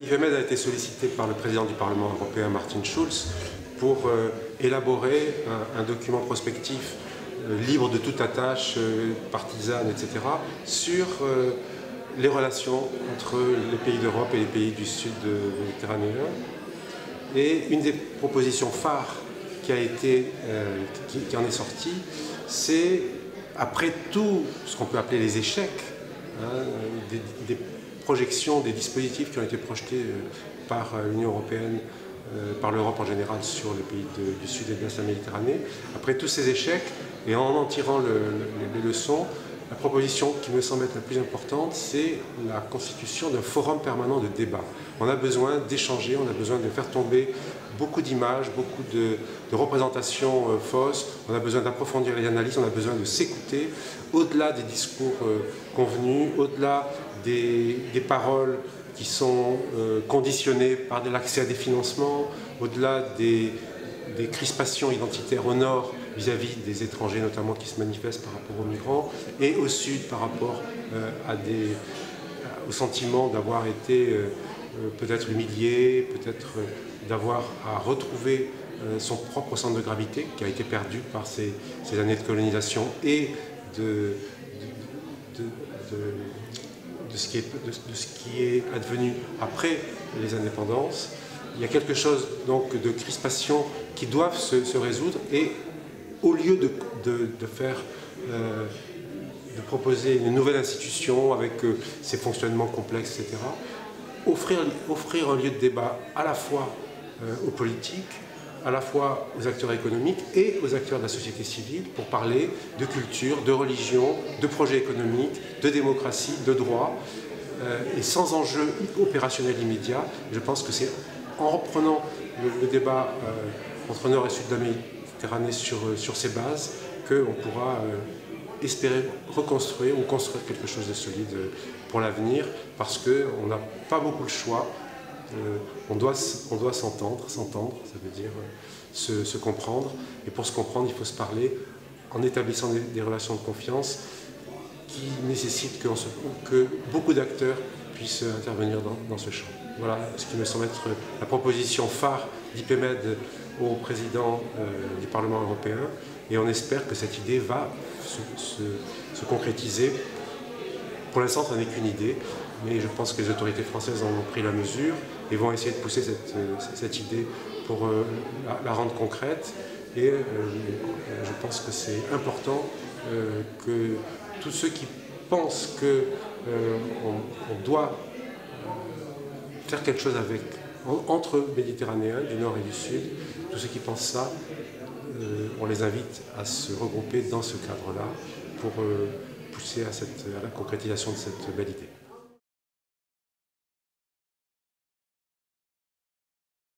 IPMED a été sollicité par le président du Parlement européen, Martin Schulz, pour élaborer un document prospectif libre de toute attache partisane, etc., sur les relations entre les pays d'Europe et les pays du sud méditerranéen. Et une des propositions phares qui en est sortie, c'est, après tout ce qu'on peut appeler les échecs, des projections, des dispositifs qui ont été projetés par l'Union européenne, par l'Europe en général sur les pays du sud et de l'est de la Méditerranée. Après tous ces échecs, et en tirant les leçons, la proposition qui me semble être la plus importante, c'est la constitution d'un forum permanent de débat. On a besoin d'échanger, on a besoin de faire tomber beaucoup d'images, beaucoup de représentations fausses, on a besoin d'approfondir les analyses, on a besoin de s'écouter, au-delà des discours convenus, au-delà des paroles qui sont conditionnées par l'accès à des financements, au-delà des crispations identitaires au nord vis-à-vis des étrangers notamment qui se manifestent par rapport aux migrants, et au sud par rapport au sentiment d'avoir été peut-être humilié, peut-être d'avoir à retrouver son propre centre de gravité qui a été perdu par ces années de colonisation et de ce qui est advenu après les indépendances. Il y a quelque chose donc de crispation qui doivent se résoudre, et au lieu de proposer une nouvelle institution avec ses fonctionnements complexes, etc., offrir un lieu de débat à la fois aux politiques, à la fois aux acteurs économiques et aux acteurs de la société civile pour parler de culture, de religion, de projets économiques, de démocratie, de droit, et sans enjeu opérationnel immédiat. Je pense que c'est en reprenant le débat entre Nord et Sud de la Méditerranée sur ces bases qu'on pourra espérer reconstruire ou construire quelque chose de solide pour l'avenir, parce qu'on n'a pas beaucoup le choix. On doit s'entendre, ça veut dire se comprendre, et pour se comprendre, il faut se parler en établissant des relations de confiance qui nécessitent que beaucoup d'acteurs puissent intervenir dans ce champ. Voilà ce qui me semble être la proposition phare d'IPMED au président du Parlement européen, et on espère que cette idée va se concrétiser. Pour l'instant, ce n'est qu'une idée, mais je pense que les autorités françaises en ont pris la mesure et vont essayer de pousser cette idée pour la rendre concrète. Et je pense que c'est important que tous ceux qui pensent qu'on doit faire quelque chose entre Méditerranéens du Nord et du Sud, tous ceux qui pensent ça, on les invite à se regrouper dans ce cadre-là pour pousser à la concrétisation de cette belle idée.